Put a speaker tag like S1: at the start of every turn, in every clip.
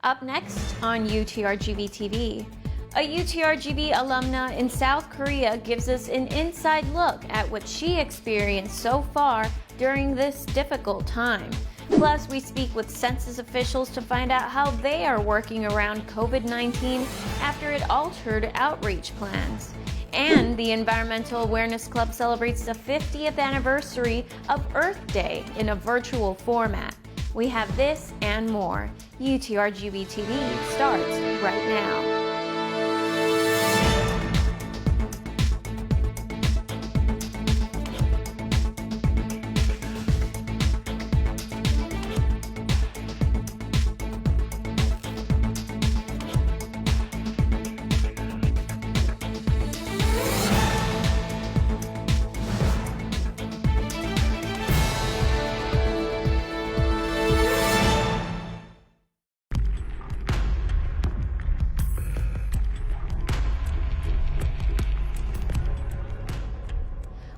S1: Up next on UTRGV-TV, a UTRGV alumna in South Korea gives us an inside look at what she experienced so far during this difficult time. Plus, we speak with census officials to find out how they are working around COVID-19 after it altered outreach plans. And the Environmental Awareness Club celebrates the 50th anniversary of Earth Day in a virtual format. We have this and more. UTRGV-TV starts right now.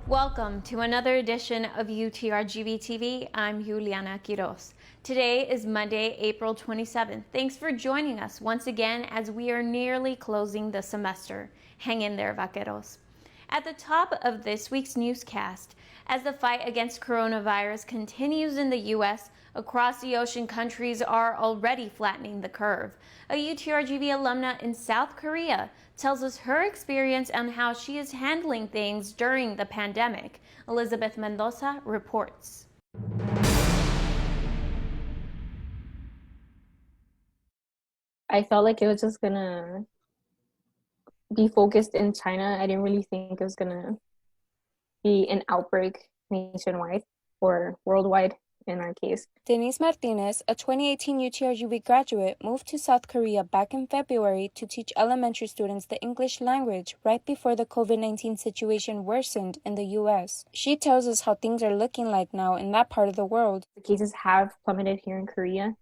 S1: Welcome to another edition of UTRGV-TV. I'm Juliana Quiroz. Today is Monday, April 27th. Thanks for joining us once again as we are nearly closing the semester. Hang in there, vaqueros. At the top of this week's newscast, as the fight against coronavirus continues in the U.S., across the ocean, countries are already flattening the curve. A UTRGV alumna in South Korea tells us her experience and how she is handling things during the pandemic. Elizabeth Mendoza reports.
S2: I felt like it was just gonna be focused in China. I didn't really think it was gonna be an outbreak nationwide or worldwide in our case.
S3: Denise Martinez, a 2018 UTRGV graduate, moved to South Korea back in February to teach elementary students the English language right before the COVID-19 situation worsened in the U.S. She tells us how things are looking like now in that part of the world.
S2: The cases have plummeted here in Korea.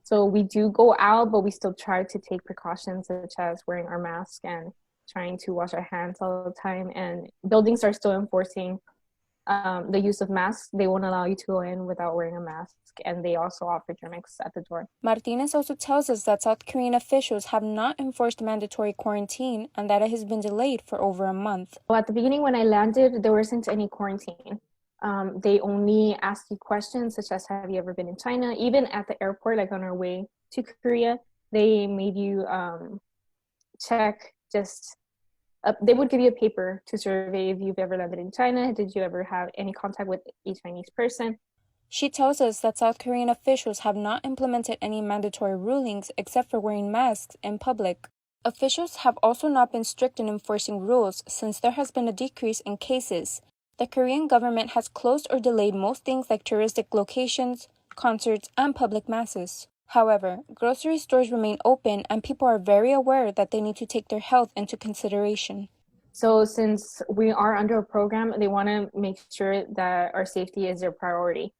S2: So we do go out, but we still try to take precautions such as wearing our mask and trying to wash our hands all the time. And buildings are still enforcing the use of masks. They won't allow you to go in without wearing a mask, and they also offer drinks at the door.
S3: Martinez also tells us that South Korean officials have not enforced mandatory quarantine and that it has been delayed for over a month.
S2: Well, at the beginning when I landed, there wasn't any quarantine. They only ask you questions such as, have you ever been in China? Even at the airport, like on our way to Korea, they made you check just they would give you a paper to survey if you've ever landed in China. Did you ever have any contact with a Chinese person?
S3: She tells us that South Korean officials have not implemented any mandatory rulings except for wearing masks in public. Officials have also not been strict in enforcing rules since there has been a decrease in cases. The Korean government has closed or delayed most things like touristic locations, concerts, and public masses. However, grocery stores remain open and people are very aware that they need to take their health into consideration.
S2: So since we are under a program, they want to make sure that our safety is their priority.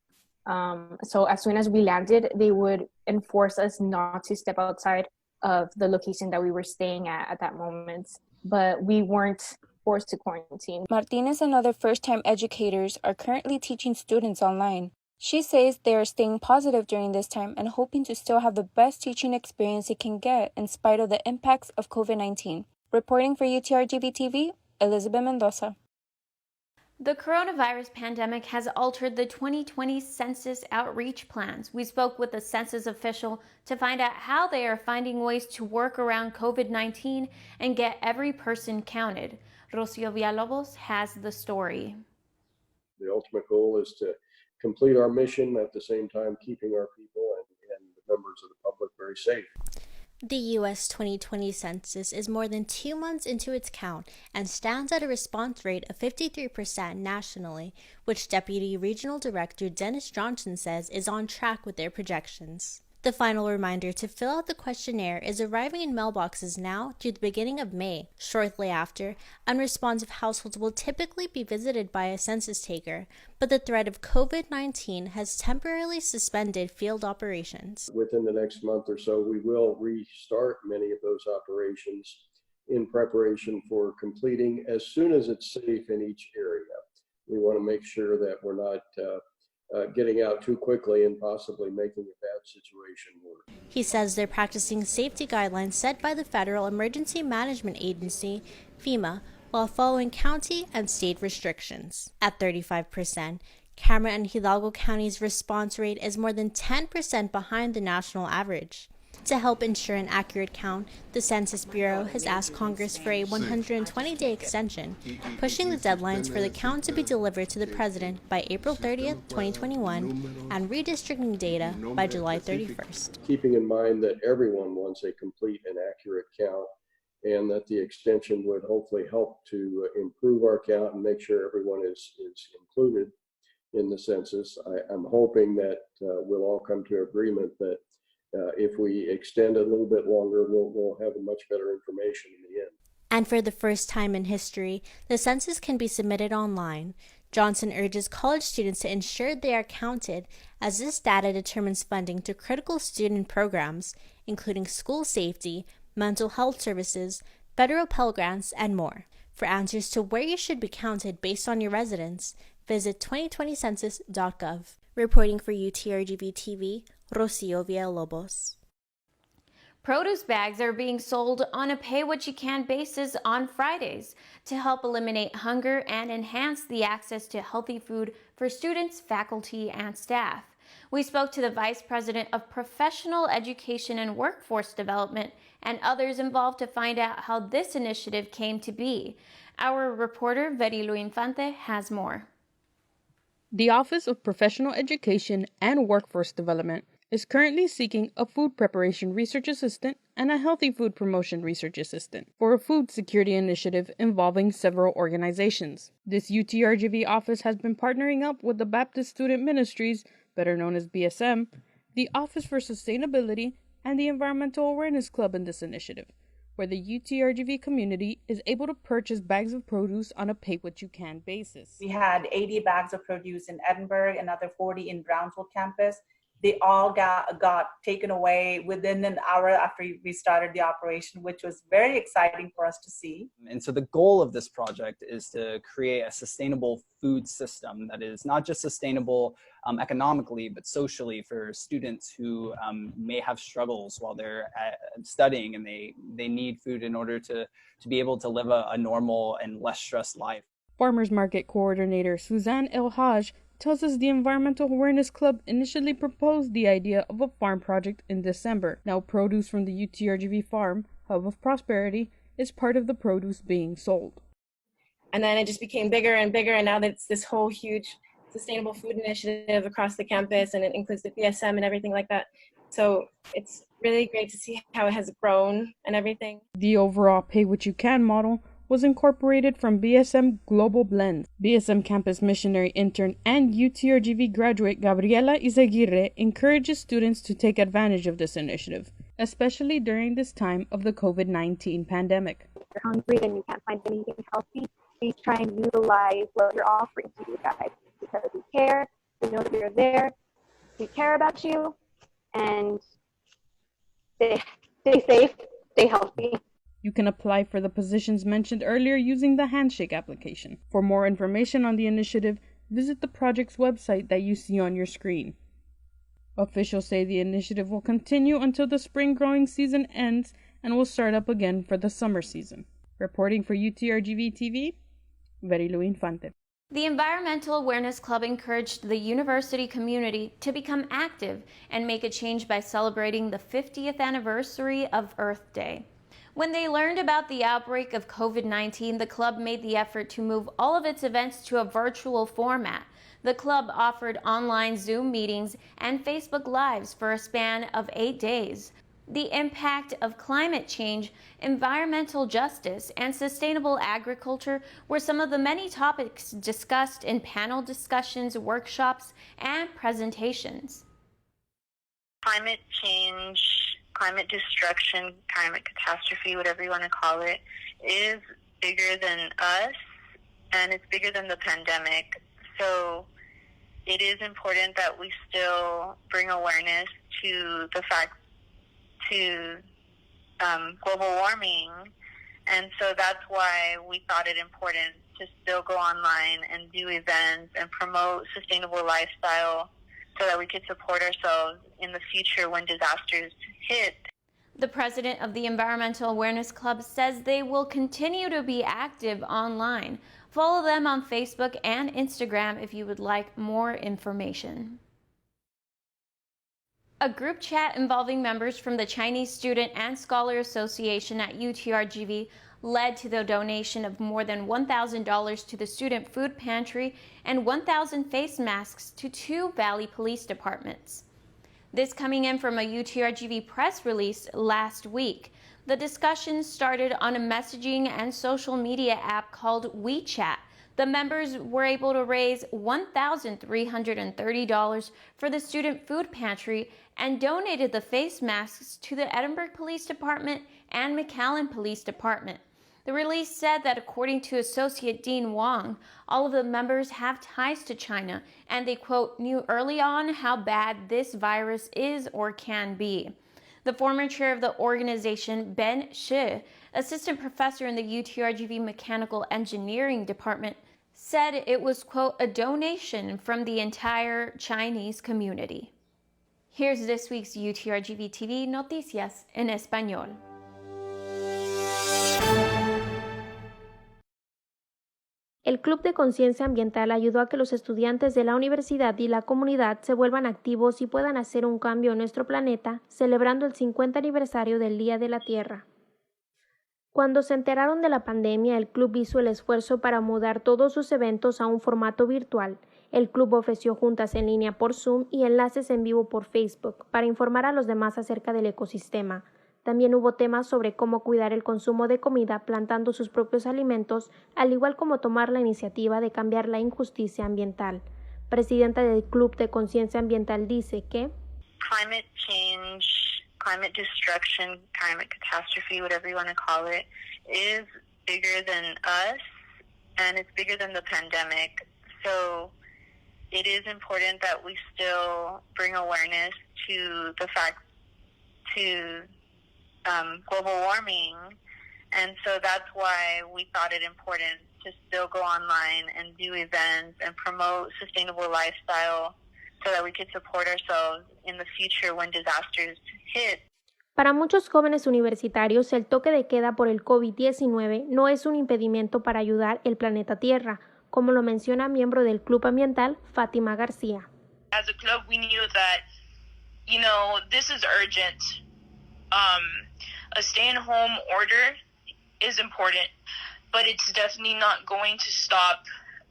S2: So as soon as we landed, they would enforce us not to step outside of the location that we were staying at that moment. But we weren't forced to quarantine.
S3: Martinez and other first-time educators are currently teaching students online. She says they are staying positive during this time and hoping to still have the best teaching experience they can get in spite of the impacts of COVID-19. Reporting for UTRGV-TV, Elizabeth Mendoza.
S1: The coronavirus pandemic has altered the 2020 census outreach plans. We spoke with a census official to find out how they are finding ways to work around COVID-19 and get every person counted. Rocio Villalobos has the story.
S4: The ultimate goal is to complete our mission, at the same time keeping our people and the members of the public very safe.
S5: The U.S. 2020 census is more than 2 months into its count and stands at a response rate of 53% nationally, which Deputy Regional Director Dennis Johnson says is on track with their projections. The final reminder to fill out the questionnaire is arriving in mailboxes now through the beginning of May. Shortly after, unresponsive households will typically be visited by a census taker, but the threat of COVID-19 has temporarily suspended field operations.
S4: Within the next month or so, we will restart many of those operations in preparation for completing as soon as it's safe in each area. We want to make sure that we're not getting out too quickly and possibly making a bad situation worse.
S5: He says they're practicing safety guidelines set by the Federal Emergency Management Agency, FEMA, while following county and state restrictions. At 35%, Cameron and Hidalgo County's response rate is more than 10% behind the national average. To help ensure an accurate count, the Census Bureau has asked Congress for a 120-day extension, pushing the deadlines for the count to be delivered to the President by April 30th, 2021, and redistricting data by July 31st.
S4: Keeping in mind that everyone wants a complete and accurate count, and that the extension would hopefully help to improve our count and make sure everyone is included in the census. I'm hoping that we'll all come to agreement that if we extend a little bit longer, we'll have a much better information in the end.
S5: And for the first time in history, the census can be submitted online. Johnson urges college students to ensure they are counted, as this data determines funding to critical student programs, including school safety, mental health services, federal Pell Grants, and more. For answers to where you should be counted based on your residence, visit 2020census.gov. Reporting for UTRGV-TV, Rocio Villalobos.
S1: Produce bags are being sold on a pay-what-you-can basis on Fridays to help eliminate hunger and enhance the access to healthy food for students, faculty, and staff. We spoke to the Vice President of Professional Education and Workforce Development and others involved to find out how this initiative came to be. Our reporter, Verilo Infante, has more.
S3: The Office of Professional Education and Workforce Development is currently seeking a food preparation research assistant and a healthy food promotion research assistant for a food security initiative involving several organizations. This UTRGV office has been partnering up with the Baptist Student Ministries, better known as BSM, the Office for Sustainability, and the Environmental Awareness Club in this initiative, where the UTRGV community is able to purchase bags of produce on a pay-what-you-can basis.
S6: We had 80 bags of produce in Edinburgh, another 40 in Brownsville campus. They all got taken away within an hour after we started the operation, which was very exciting for us to see.
S7: And so the goal of this project is to create a sustainable food system that is not just sustainable economically, but socially for students who may have struggles while they're studying, and they need food in order to be able to live a normal and less stressed life.
S3: Farmers Market Coordinator Suzanne El Haj tells us the Environmental Awareness Club initially proposed the idea of a farm project in December. Now produce from the UTRGV farm, Hub of Prosperity, is part of the produce being sold.
S8: And then it just became bigger and bigger, and now it's this whole huge sustainable food initiative across the campus, and it includes the BSM and everything like that. So it's really great to see how it has grown and everything.
S3: The overall pay-what-you-can model was incorporated from BSM Global Blend. BSM campus missionary intern and UTRGV graduate Gabriela Izaguirre encourages students to take advantage of this initiative, especially during this time of the COVID-19 pandemic.
S9: If you're hungry and you can't find anything healthy, please try and utilize what we're offering to you guys, because we care, we know that you're there, we care about you, and stay safe, stay healthy.
S3: You can apply for the positions mentioned earlier using the Handshake application. For more information on the initiative, visit the project's website that you see on your screen. Officials say the initiative will continue until the spring growing season ends and will start up again for the summer season. Reporting for UTRGV-TV, Verilo Infante.
S1: The Environmental Awareness Club encouraged the university community to become active and make a change by celebrating the 50th anniversary of Earth Day. When they learned about the outbreak of COVID-19, the club made the effort to move all of its events to a virtual format. The club offered online Zoom meetings and Facebook Lives for a span of 8 days. The impact of climate change, environmental justice, and sustainable agriculture were some of the many topics discussed in panel discussions, workshops, and presentations.
S10: Climate change, climate destruction, climate catastrophe, whatever you want to call it, is bigger than us, and it's bigger than the pandemic. So it is important that we still bring awareness to the fact to global warming And so that's why we thought it important to still go online and do events and promote sustainable lifestyle so that we could support ourselves in the future when disasters hit.
S1: The president of the Environmental Awareness Club says they will continue to be active online. Follow them on Facebook and Instagram if you would like more information. A group chat involving members from the Chinese Student and Scholar Association at UTRGV led to the donation of more than $1,000 to the student food pantry and 1,000 face masks to 2 Valley Police Departments. This coming in from a UTRGV press release last week. The discussion started on a messaging and social media app called WeChat. The members were able to raise $1,330 for the student food pantry and donated the face masks to the Edinburgh Police Department and McAllen Police Department. The release said that according to Associate Dean Wong, all of the members have ties to China and they, quote, knew early on how bad this virus is or can be. The former chair of the organization, Ben Shi, assistant professor in the UTRGV Mechanical Engineering Department, said it was, quote, a donation from the entire Chinese community. Here's this week's UTRGV-TV Noticias en Español.
S11: El Club de Conciencia Ambiental ayudó a que los estudiantes de la universidad y la comunidad se vuelvan activos y puedan hacer un cambio en nuestro planeta, celebrando el 50 aniversario del Día de la Tierra. Cuando se enteraron de la pandemia, el club hizo el esfuerzo para mudar todos sus eventos a un formato virtual. El club ofreció juntas en línea por Zoom y enlaces en vivo por Facebook para informar a los demás acerca del ecosistema. También hubo temas sobre cómo cuidar el consumo de comida plantando sus propios alimentos, al igual como tomar la iniciativa de cambiar la injusticia ambiental. Presidenta del Club de Conciencia Ambiental dice que
S10: Climate change, climate destruction, climate catastrophe, whatever you want to call it, is bigger than us and it's bigger than the pandemic. So it is important that we still bring awareness to the fact to global warming, and so that's why we thought it important to still go online and do events and promote sustainable lifestyle so that we could support ourselves in the future when disasters hit.
S11: Para muchos jóvenes universitarios, el toque de queda por el COVID-19 no es un impedimento para ayudar el planeta Tierra, como lo menciona miembro del Club Ambiental, Fátima García.
S12: As a club, we knew that, this is urgent. A stay-at-home order is important, but it's definitely not going to stop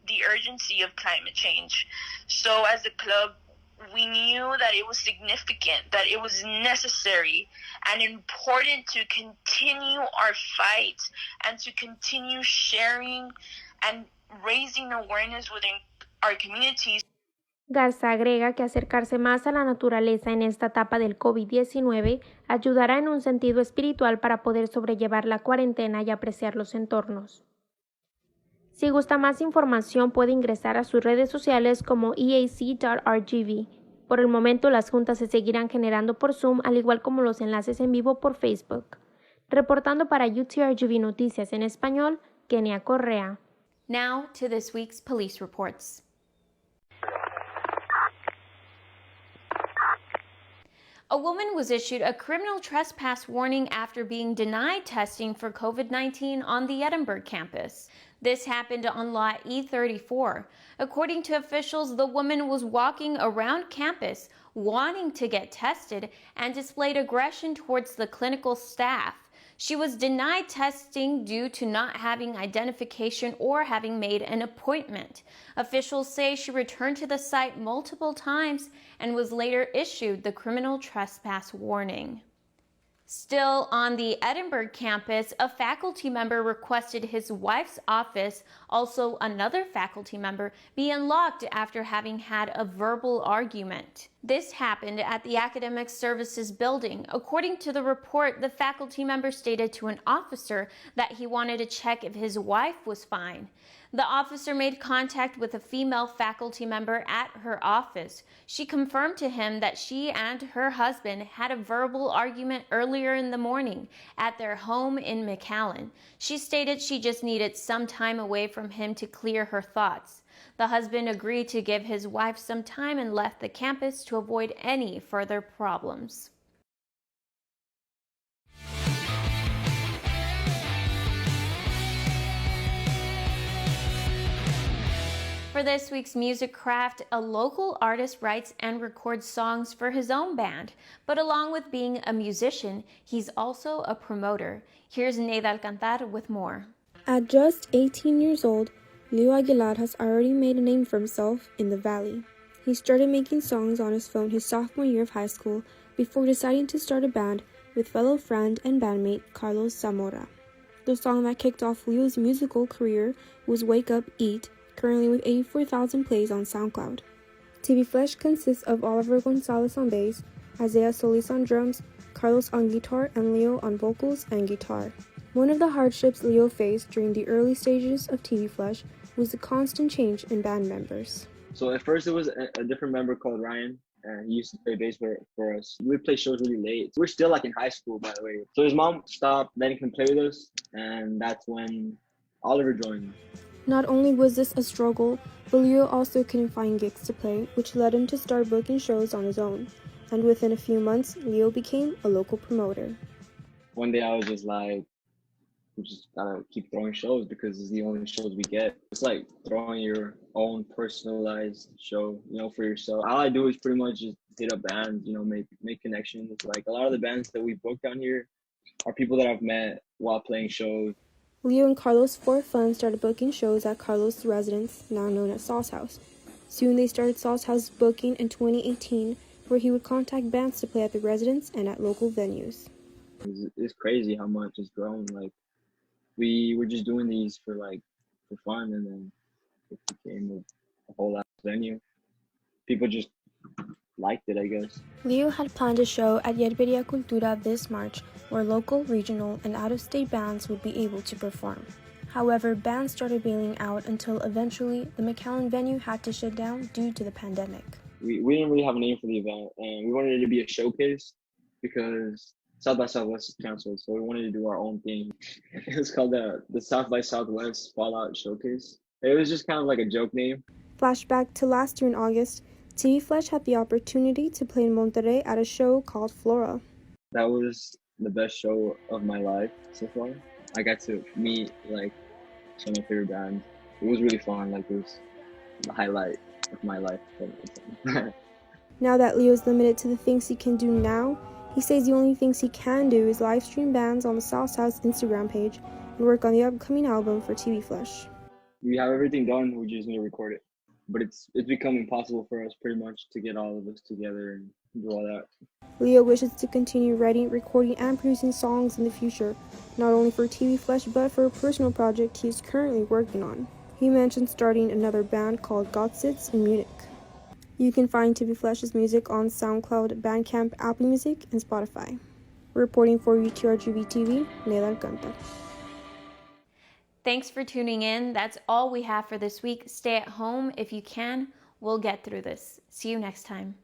S12: the urgency of climate change. So as a club, we knew that it was significant, that it was necessary and important to continue our fight and to continue sharing and raising awareness within our communities.
S11: Garza agrega que acercarse más a la naturaleza en esta etapa del COVID-19 ayudará en un sentido espiritual para poder sobrellevar la cuarentena y apreciar los entornos. Si gusta más información puede ingresar a sus redes sociales como EAC.RGV. Por el momento las juntas se seguirán generando por Zoom al igual como los enlaces en vivo por Facebook. Reportando para UTRGV Noticias en Español, Kenia Correa.
S1: Now to this week's police reports. A woman was issued a criminal trespass warning after being denied testing for COVID-19 on the Edinburgh campus. This happened on lot E34. According to officials, the woman was walking around campus wanting to get tested and displayed aggression towards the clinical staff. She was denied testing due to not having identification or having made an appointment. Officials say she returned to the site multiple times and was later issued the criminal trespass warning. Still on the Edinburgh campus, a faculty member requested his wife's office, also another faculty member, be unlocked after having had a verbal argument. This happened at the Academic Services building. According to the report, the faculty member stated to an officer that he wanted to check if his wife was fine. The officer made contact with a female faculty member at her office. She confirmed to him that she and her husband had a verbal argument earlier in the morning at their home in McAllen. She stated she just needed some time away from him to clear her thoughts. The husband agreed to give his wife some time and left the campus to avoid any further problems. For this week's Music Craft, a local artist writes and records songs for his own band. But along with being a musician, he's also a promoter. Here's Neida Alcantar with more.
S3: At just 18 years old, Leo Aguilar has already made a name for himself in the Valley. He started making songs on his phone his sophomore year of high school before deciding to start a band with fellow friend and bandmate Carlos Zamora. The song that kicked off Leo's musical career was Wake Up, Eat, currently with 84,000 plays on SoundCloud. TV Flesh consists of Oliver Gonzalez on bass, Isaiah Solis on drums, Carlos on guitar, and Leo on vocals and guitar. One of the hardships Leo faced during the early stages of TV Flesh was the constant change in band members.
S13: So at first it was a different member called Ryan, and he used to play bass for us. We would play shows really late. We're still like in high school, by the way. So his mom stopped letting him play with us, and that's when Oliver joined.
S3: Not only was this a struggle, but Leo also couldn't find gigs to play, which led him to start booking shows on his own. And within a few months, Leo became a local promoter.
S13: One day I was just like, we just gotta keep throwing shows because it's the only shows we get. It's like throwing your own personalized show, for yourself. All I do is pretty much just hit up bands, make connections. Like a lot of the bands that we book down here are people that I've met while playing shows.
S3: Leo and Carlos, for fun, started booking shows at Carlos' residence, now known as Sauce House. Soon they started Sauce House booking in 2018, where he would contact bands to play at the residence and at local venues.
S13: It's crazy how much it's grown. Like, we were just doing these for fun, and then it became a whole ass venue. People just liked it, I guess.
S3: Leo had planned a show at Yerberia Cultura this March, where local, regional, and out-of-state bands would be able to perform. However, bands started bailing out until eventually the McAllen venue had to shut down due to the pandemic.
S13: We didn't really have a name for the event, and we wanted it to be a showcase because South by Southwest is canceled, so we wanted to do our own thing. It was called the South by Southwest Fallout Showcase. It was just kind of like a joke name.
S3: Flashback to last year in August, TV Flesh had the opportunity to play in Monterrey at a show called Flora.
S13: That was the best show of my life so far. I got to meet some of my favorite bands. It was really fun. It was the highlight of my life.
S3: Now that Leo's limited to the things he can do now, he says the only things he can do is live stream bands on the Sauce House Instagram page and work on the upcoming album for TV Flesh.
S13: We have everything done, we just need to record it. But it's become impossible for us pretty much to get all of us together and do all that.
S3: Leo wishes to continue writing, recording, and producing songs in the future, not only for TV Flesh but for a personal project he is currently working on. He mentioned starting another band called Gottsitz in Munich. You can find TV Flesh's music on SoundCloud, Bandcamp, Apple Music, and Spotify. Reporting for UTRGV-TV, Neida Alcantar.
S1: Thanks for tuning in. That's all we have for this week. Stay at home if you can. We'll get through this. See you next time.